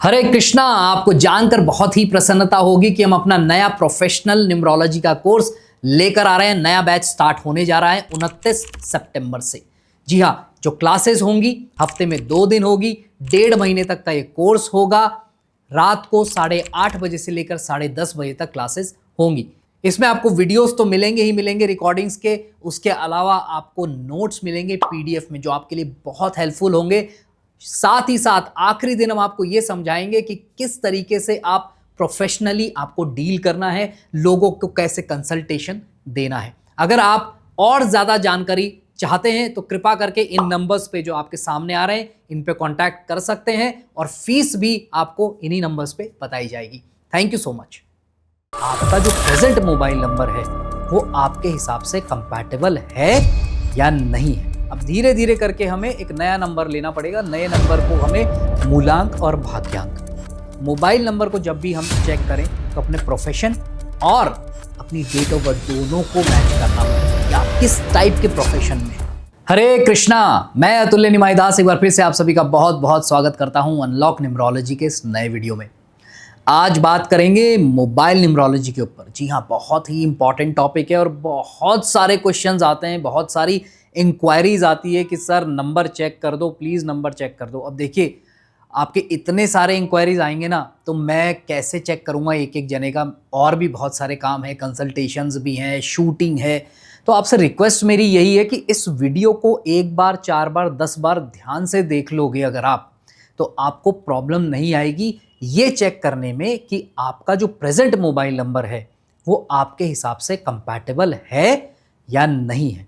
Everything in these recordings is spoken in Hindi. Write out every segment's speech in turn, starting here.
हरे कृष्णा। आपको जानकर बहुत ही प्रसन्नता होगी कि हम अपना नया प्रोफेशनल न्यूमरोलॉजी का कोर्स लेकर आ रहे हैं। नया बैच स्टार्ट होने जा रहा है 29 सितंबर से। जी हाँ, जो क्लासेस होंगी हफ्ते में 2 दिन होगी, 1.5 महीने तक का ये कोर्स होगा। रात को 8:30 बजे से लेकर 10:30 बजे तक क्लासेस होंगी। इसमें आपको वीडियोस तो मिलेंगे ही मिलेंगे रिकॉर्डिंग्स के, उसके अलावा आपको नोट्स मिलेंगे पीडीएफ में जो आपके लिए बहुत हेल्पफुल होंगे। साथ ही साथ आखिरी दिन हम आपको यह समझाएंगे कि किस तरीके से आप प्रोफेशनली आपको डील करना है, लोगों को कैसे कंसल्टेशन देना है। अगर आप और ज्यादा जानकारी चाहते हैं तो कृपा करके इन नंबर्स पे जो आपके सामने आ रहे हैं इन पे कांटेक्ट कर सकते हैं और फीस भी आपको इन्हीं नंबर्स पे बताई जाएगी। Thank you so much. आपका जो प्रेजेंट मोबाइल नंबर है वो आपके हिसाब से कंपैटिबल है या नहीं है। अब धीरे धीरे करके हमें एक नया नंबर लेना पड़ेगा। नए नंबर को हमें मूलांक और भाग्यांक, मोबाइल नंबर को जब भी हम चेक करें तो अपने प्रोफेशन और अपनी डेट ऑफ बर्थ दोनों को मैच करना पड़ेगा कि आप किस टाइप के प्रोफेशन में। हरे कृष्णा, मैं अतुल्य निमाईदास एक बार फिर से आप सभी का बहुत बहुत स्वागत करता हूं अनलॉक न्यूमरोलॉजी के इस नए वीडियो में। आज बात करेंगे मोबाइल न्यूमरोलॉजी के ऊपर। जी हाँ, बहुत ही इंपॉर्टेंट टॉपिक है और बहुत सारे क्वेश्चंस आते हैं, बहुत सारी इंक्वायरीज आती है कि सर नंबर चेक कर दो, प्लीज़ नंबर चेक कर दो। अब देखिए, आपके इतने सारे इंक्वायरीज आएंगे ना तो मैं कैसे चेक करूँगा एक एक जने का। और भी बहुत सारे काम है, कंसल्टेशंस भी हैं, शूटिंग है। तो आपसे रिक्वेस्ट मेरी यही है कि इस वीडियो को 1 बार, 4 बार, 10 बार ध्यान से देख लोगे अगर आप, तो आपको प्रॉब्लम नहीं आएगी ये चेक करने में कि आपका जो प्रेजेंट मोबाइल नंबर है वो आपके हिसाब से कंपैटिबल है या नहीं है।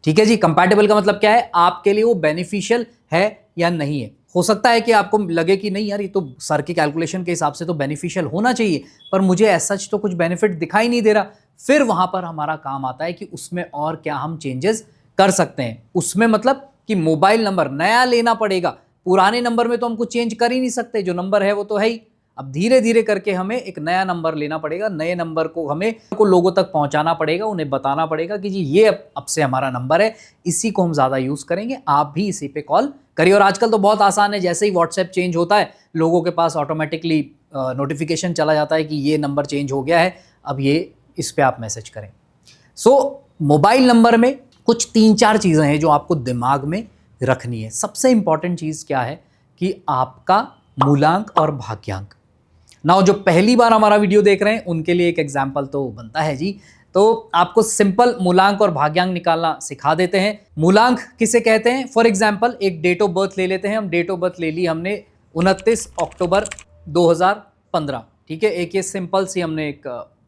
ठीक है जी, कंपैटिबल का मतलब क्या है, आपके लिए वो बेनिफिशियल है या नहीं है। हो सकता है कि आपको लगे कि नहीं यार, ये तो सर के कैलकुलेशन के हिसाब से तो बेनिफिशियल होना चाहिए, पर मुझे ऐसा तो कुछ बेनिफिट दिखाई नहीं दे रहा। फिर वहां पर हमारा काम आता है कि उसमें और क्या हम चेंजेस कर सकते हैं। उसमें मतलब कि मोबाइल नंबर नया लेना पड़ेगा, पुराने नंबर में तो हम कुछ चेंज कर ही नहीं सकते, जो नंबर है वो तो है ही। अब धीरे धीरे करके हमें एक नया नंबर लेना पड़ेगा। नए नंबर को हमें लोगों तक पहुंचाना पड़ेगा, उन्हें बताना पड़ेगा कि जी ये अब से हमारा नंबर है, इसी को हम ज़्यादा यूज़ करेंगे, आप भी इसी पे कॉल करिए। और आजकल तो बहुत आसान है, जैसे ही व्हाट्सएप चेंज होता है लोगों के पास ऑटोमेटिकली नोटिफिकेशन चला जाता है कि ये नंबर चेंज हो गया है, अब ये इस पर आप मैसेज करें। मोबाइल नंबर में कुछ 3-4 चीज़ें हैं जो आपको दिमाग में रखनी है। सबसे इंपॉर्टेंट चीज़ क्या है कि आपका मूलांक और भाग्यांक। नाउ जो पहली बार हमारा वीडियो देख रहे हैं उनके लिए एक एग्जाम्पल तो बनता है जी। तो आपको सिंपल मूलांक और भाग्यांक निकालना सिखा देते हैं। मूलांक किसे कहते हैं, फॉर एग्जाम्पल एक डेट ऑफ बर्थ ले लेते हैं हम। डेट ऑफ बर्थ ले ली हमने 29 अक्टूबर 2015। ठीक है, एक ये सिंपल सी हमने एक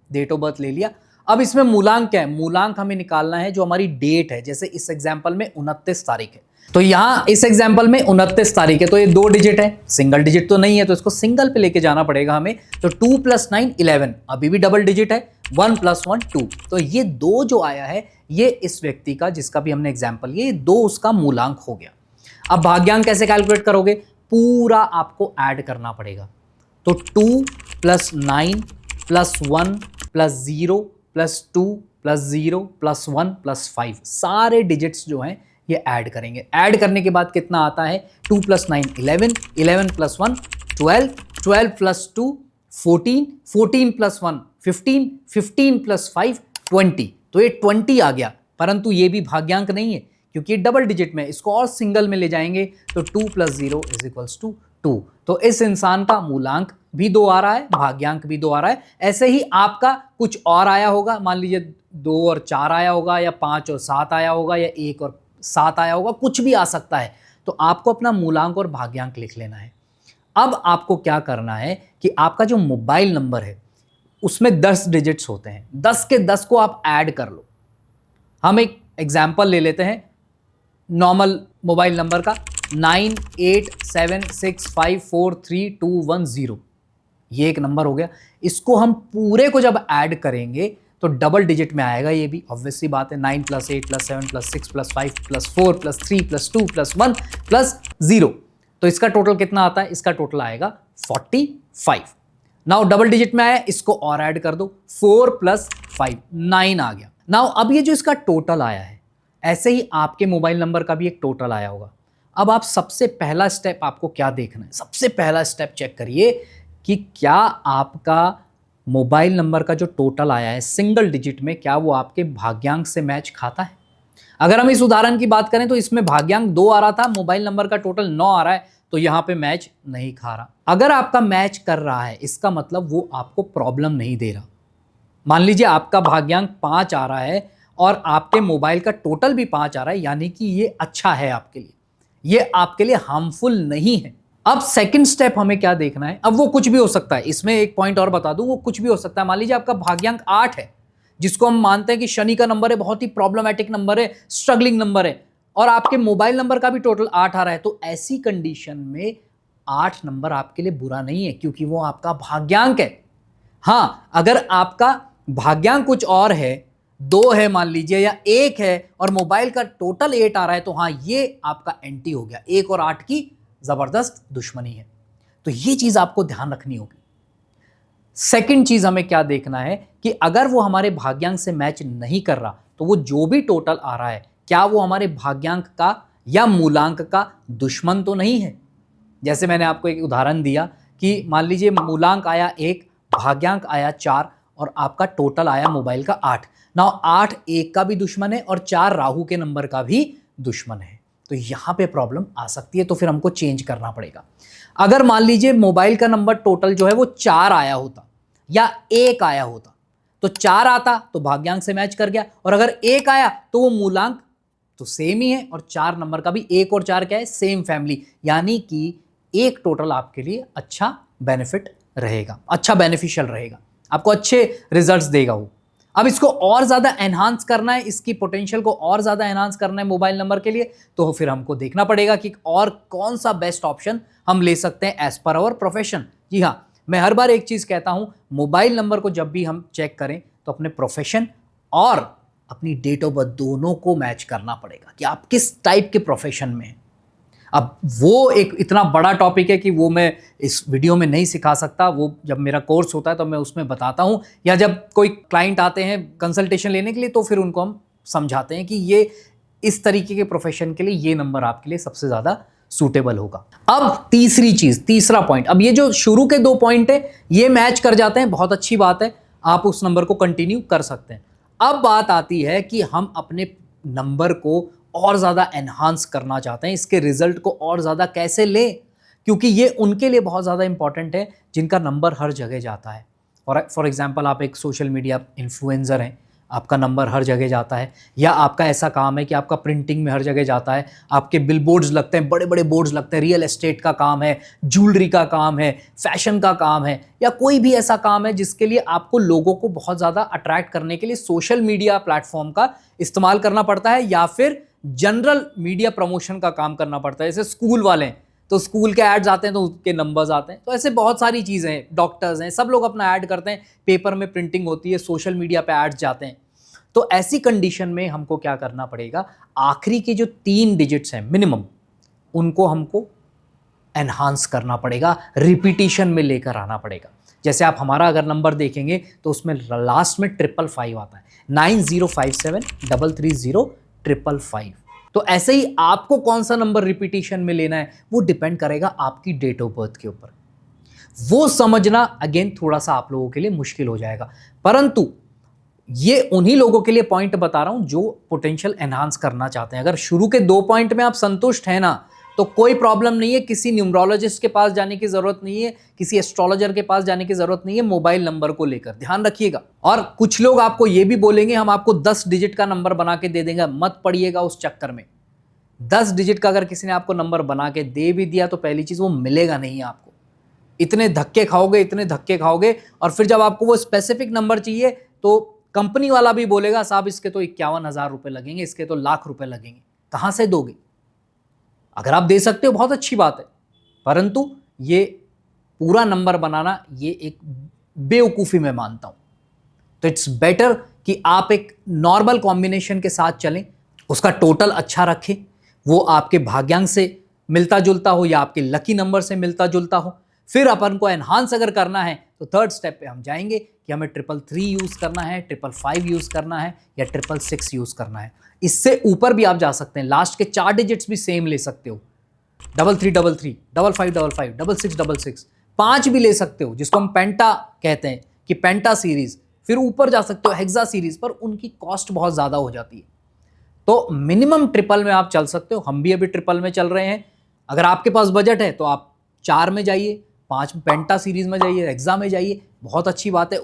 डेट ऑफ बर्थ ले लिया। अब इसमें मूलांक क्या है, मूलांक हमें निकालना है जो हमारी डेट है। जैसे इस एग्जाम्पल में 29 तारीख है, तो यहां इस एग्जाम्पल में 29 तारीख है, तो ये 2 डिजिट है, सिंगल डिजिट तो नहीं है, तो इसको सिंगल पे लेके जाना पड़ेगा हमें। तो 2 + 9 11, अभी भी डबल डिजिट है। 1 + 1 2, तो ये 2 जो आया है ये इस व्यक्ति का, जिसका भी हमने एग्जाम्पल, ये 2 उसका मूलांक हो गया। अब भाग्यांक कैसे कैलकुलेट करोगे, पूरा आपको ऐड करना पड़ेगा। तो 2 + 9 + 1 + 0 + 2 + 0 + 1 + 5, सारे डिजिट्स जो हैं ये ऐड करेंगे। ऐड करने के बाद कितना आता है, 2 + 9 11, 11 + 1 12, 12 + 2 14, 14 + 1 15, 15 + 5 20, तो ये 20 आ गया। परंतु ये भी भाग्यांक नहीं है क्योंकि डबल डिजिट में, इसको और सिंगल में ले जाएंगे तो 2 + 0 = 2। तो इस इंसान का मूलांक भी 2 आ रहा है, भाग्यांक भी 2 आ रहा है। ऐसे ही आपका कुछ और आया होगा, मान लीजिए 2 और 4 आया होगा, या 5 और 7 आया होगा, या 1 और 7 आया होगा, कुछ भी आ सकता है। तो आपको अपना मूलांक और भाग्यांक लिख लेना है। अब आपको क्या करना है कि आपका जो मोबाइल नंबर है उसमें 10 डिजिट्स होते हैं, 10 के 10 को आप ऐड कर लो। हम एक एग्जाम्पल ले लेते हैं नॉर्मल मोबाइल नंबर का, 9876543210, ये एक नंबर हो गया। इसको हम पूरे को जब ऐड करेंगे तो डबल डिजिट में आएगा, ये भी ऑब्वियसली बात है। 9 + 8 + 7 + 6 + 5 + 4 + 3 + 2 + 1 + 0, तो इसका टोटल कितना आता है, इसका टोटल आएगा 45। नाउ डबल डिजिट में आया, इसको और ऐड कर दो, 4 + 5 9 आ गया। नाउ अब ये जो इसका टोटल आया है, ऐसे ही आपके मोबाइल नंबर का भी एक टोटल आया होगा। अब आप सबसे पहला स्टेप आपको क्या देखना है, सबसे पहला स्टेप चेक करिए कि क्या आपका मोबाइल नंबर का जो टोटल आया है सिंगल डिजिट में, क्या वो आपके भाग्यांक से मैच खाता है। अगर हम इस उदाहरण की बात करें तो इसमें भाग्यांक 2 आ रहा था, मोबाइल नंबर का टोटल 9 आ रहा है, तो यहां पे मैच नहीं खा रहा। अगर आपका मैच कर रहा है इसका मतलब वो आपको प्रॉब्लम नहीं दे रहा। मान लीजिए आपका भाग्यांक 5 आ रहा है और आपके मोबाइल का टोटल भी 5 आ रहा है, यानी कि ये अच्छा है आपके लिए, ये आपके लिए हार्मफुल नहीं है। अब सेकंड स्टेप हमें क्या देखना है, अब वो कुछ भी हो सकता है, इसमें एक पॉइंट और बता दूं, वो कुछ भी हो सकता है। मान लीजिए आपका भाग्यांक 8 है, जिसको हम मानते हैं कि शनि का नंबर है, बहुत ही प्रॉब्लमैटिक नंबर है, स्ट्रगलिंग नंबर है, और आपके मोबाइल नंबर का भी टोटल 8 आ रहा है, तो ऐसी कंडीशन में 8 नंबर आपके लिए बुरा नहीं है, क्योंकि वो आपका भाग्यांक है। हां, अगर आपका भाग्यांक कुछ और है, 2 है मान लीजिए या 1 है, और मोबाइल का टोटल 8 आ रहा है, तो हां ये आपका एंटी हो गया, 1 और 8 की जबरदस्त दुश्मनी है। तो ये चीज आपको ध्यान रखनी होगी। सेकंड चीज हमें क्या देखना है कि अगर वो हमारे भाग्यांक से मैच नहीं कर रहा, तो वो जो भी टोटल आ रहा है, क्या वो हमारे भाग्यांक का या मूलांक का दुश्मन तो नहीं है। जैसे मैंने आपको एक उदाहरण दिया कि मान लीजिए मूलांक आया 1, भाग्यांक आया 4 और आपका टोटल आया मोबाइल का 8। नाउ 8 1 का भी दुश्मन है और 4 राहु के नंबर का भी दुश्मन है, तो यहां पे प्रॉब्लम आ सकती है, तो फिर हमको चेंज करना पड़ेगा। अगर मान लीजिए मोबाइल का नंबर टोटल जो है वो 4 आया होता या 1 आया होता, तो 4 आता तो भाग्यांक से मैच कर गया, और अगर 1 आया तो वो मूलांक तो सेम ही है, और 4 नंबर का भी 1 और 4 क्या है, सेम फैमिली, यानी कि एक टोटल आपके लिए अच्छा बेनिफिट रहेगा, अच्छा बेनिफिशियल रहेगा, आपको अच्छे रिजल्ट्स देगा वो। अब इसको और ज्यादा एनहांस करना है, इसकी पोटेंशियल को और ज्यादा एनहांस करना है मोबाइल नंबर के लिए, तो फिर हमको देखना पड़ेगा कि और कौन सा बेस्ट ऑप्शन हम ले सकते हैं एज पर आवर प्रोफेशन। जी हाँ, मैं हर बार एक चीज कहता हूं, मोबाइल नंबर को जब भी हम चेक करें तो अपने प्रोफेशन और अपनी डेट ऑफ बर्थ दोनों को मैच करना पड़ेगा कि आप किस टाइप के प्रोफेशन में हैं। अब वो एक इतना बड़ा टॉपिक है कि वो मैं इस वीडियो में नहीं सिखा सकता, वो जब मेरा कोर्स होता है तो मैं उसमें बताता हूँ, या जब कोई क्लाइंट आते हैं कंसल्टेशन लेने के लिए तो फिर उनको हम समझाते हैं कि ये इस तरीके के प्रोफेशन के लिए ये नंबर आपके लिए सबसे ज़्यादा सूटेबल होगा। अब तीसरी चीज़, तीसरा पॉइंट, अब ये जो शुरू के 2 पॉइंट है ये मैच कर जाते हैं, बहुत अच्छी बात है, आप उस नंबर को कंटिन्यू कर सकते हैं। अब बात आती है कि हम अपने नंबर को और ज़्यादा एनहांस करना चाहते हैं, इसके रिजल्ट को और ज़्यादा कैसे लें, क्योंकि ये उनके लिए बहुत ज़्यादा इंपॉर्टेंट है जिनका नंबर हर जगह जाता है। और फॉर एग्जांपल आप एक सोशल मीडिया इन्फ्लुएंसर हैं, आपका नंबर हर जगह जाता है, या आपका ऐसा काम है कि आपका प्रिंटिंग में हर जगह जाता है, आपके बिलबोर्ड्स लगते हैं, बड़े बड़े बोर्ड्स लगते हैं, रियल एस्टेट का काम है, ज्वेलरी का काम है, फैशन का काम है, या कोई भी ऐसा काम है जिसके लिए आपको लोगों को बहुत ज़्यादा अट्रैक्ट करने के लिए सोशल मीडिया प्लेटफॉर्म का इस्तेमाल करना पड़ता है, या फिर जनरल मीडिया प्रमोशन का काम करना पड़ता है। जैसे स्कूल वाले हैं तो स्कूल के एड्स आते हैं तो उसके नंबर्स आते हैं, तो ऐसे बहुत सारी चीज़ें हैं, डॉक्टर्स हैं, सब लोग अपना ऐड करते हैं, पेपर में प्रिंटिंग होती है, सोशल मीडिया पे एड्स जाते हैं। तो ऐसी कंडीशन में हमको क्या करना पड़ेगा, आखिरी के जो 3 डिजिट्स हैं मिनिमम, उनको हमको एनहांस करना पड़ेगा, रिपीटिशन में लेकर आना पड़ेगा। जैसे आप हमारा अगर नंबर देखेंगे तो उसमें लास्ट में 555 आता है, 9057330555। तो ऐसे ही आपको कौन सा नंबर रिपीटिशन में लेना है वो डिपेंड करेगा आपकी डेट ऑफ बर्थ के ऊपर। वो समझना अगेन थोड़ा सा आप लोगों के लिए मुश्किल हो जाएगा, परंतु ये उन्हीं लोगों के लिए पॉइंट बता रहा हूं जो पोटेंशियल एनहांस करना चाहते हैं। अगर शुरू के 2 पॉइंट में आप संतुष्ट हैं ना, तो कोई प्रॉब्लम नहीं है, किसी न्यूमरोलॉजिस्ट के पास जाने की जरूरत नहीं है, किसी एस्ट्रोलॉजर के पास जाने की जरूरत नहीं है मोबाइल नंबर को लेकर, ध्यान रखिएगा। और कुछ लोग आपको यह भी बोलेंगे हम आपको 10 डिजिट का नंबर बना के दे देंगे, मत पड़िएगा उस चक्कर में। 10 डिजिट का अगर किसी ने आपको नंबर बना के दे भी दिया तो पहली चीज वो मिलेगा नहीं आपको, इतने धक्के खाओगे, इतने धक्के खाओगे, और फिर जब आपको वो स्पेसिफिक नंबर चाहिए तो कंपनी वाला भी बोलेगा साहब इसके तो 51,000 रुपए लगेंगे, इसके तो लाख रुपए लगेंगे, कहां से दोगे। अगर आप दे सकते हो बहुत अच्छी बात है, परंतु ये पूरा नंबर बनाना ये एक बेवकूफ़ी मैं मानता हूं। तो इट्स बेटर कि आप एक नॉर्मल कॉम्बिनेशन के साथ चलें, उसका टोटल अच्छा रखें, वो आपके भाग्यांक से मिलता जुलता हो या आपके लकी नंबर से मिलता जुलता हो। फिर अपन को एनहांस अगर करना है तो थर्ड स्टेप पे हम जाएंगे कि हमें 333 यूज़ करना है, 555 यूज़ करना है, या 666 यूज़ करना है। इससे ऊपर भी आप जा सकते हैं, लास्ट के 4 डिजिट्स भी सेम ले सकते हो, 3333, 5555, 6666, 5 भी ले सकते हो जिसको हम पेंटा कहते हैं कि पेंटा सीरीज, फिर ऊपर जा सकते हो हेक्सा सीरीज, पर उनकी कॉस्ट बहुत ज़्यादा हो जाती है। तो मिनिमम ट्रिपल में आप चल सकते हो, हम भी अभी ट्रिपल में चल रहे हैं। अगर आपके पास बजट है तो आप 4 में जाइए, 5 में पेंटा सीरीज में जाइए, हेक्सा में जाइए, बहुत अच्छी बात है।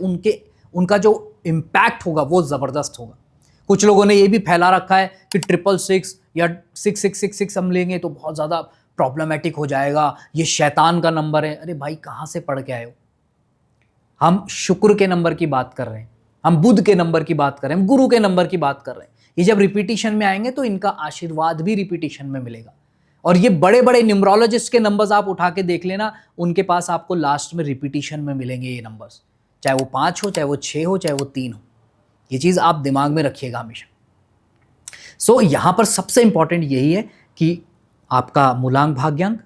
उनका जो इम्पैक्ट होगा वो ज़बरदस्त होगा। कुछ लोगों ने ये भी फैला रखा है कि 666 या 6666 हम लेंगे तो बहुत ज़्यादा प्रॉब्लमेटिक हो जाएगा, ये शैतान का नंबर है। अरे भाई, कहाँ से पढ़ के आए हो? हम शुक्र के नंबर की बात कर रहे हैं, हम बुध के नंबर की बात कर रहे हैं, हम गुरु के नंबर की बात कर रहे हैं। ये जब रिपीटिशन में आएंगे तो इनका आशीर्वाद भी रिपीटिशन में मिलेगा। और ये बड़े बड़े न्यूमरोलॉजिस्ट के नंबर्स आप उठा के देख लेना, उनके पास आपको लास्ट में रिपीटिशन में मिलेंगे ये नंबर्स, चाहे वो 5 हो, चाहे वो 6 हो, चाहे वो 3 हो। ये चीज़ आप दिमाग में रखिएगा हमेशा। सो यहाँ पर सबसे इंपॉर्टेंट यही है कि आपका मूलांक भाग्यांक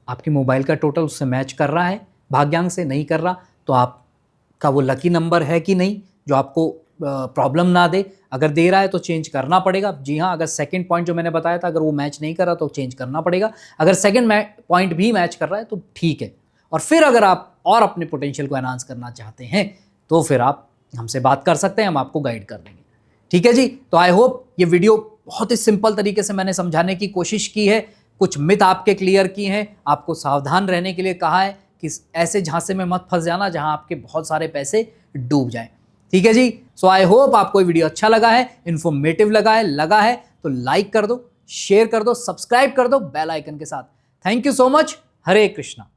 आपके मोबाइल का टोटल उससे मैच कर रहा है, भाग्यांक से नहीं कर रहा तो आपका वो लकी नंबर है कि नहीं, जो आपको प्रॉब्लम ना दे। अगर दे रहा है तो चेंज करना पड़ेगा। जी हाँ, अगर सेकंड पॉइंट जो मैंने बताया था, अगर वो मैच नहीं कर रहा तो चेंज करना पड़ेगा। अगर सेकंड पॉइंट भी मैच कर रहा है तो ठीक है। और फिर अगर आप और अपने पोटेंशियल को एनहांस करना चाहते हैं तो फिर आप हमसे बात कर सकते हैं, हम आपको गाइड कर देंगे। ठीक है जी। तो आई होप ये वीडियो बहुत ही सिंपल तरीके से मैंने समझाने की कोशिश की है, कुछ मिथ आपके क्लियर किए हैं, आपको सावधान रहने के लिए कहा है कि ऐसे झांसे में मत फंस जाना जहां आपके बहुत सारे पैसे डूब जाएं। ठीक है जी। सो आई होप आपको ये वीडियो अच्छा लगा है, इन्फॉर्मेटिव लगा है तो लाइक कर दो, शेयर कर दो, सब्सक्राइब कर दो बेल आइकन के साथ। Thank you so much. Hare Krishna.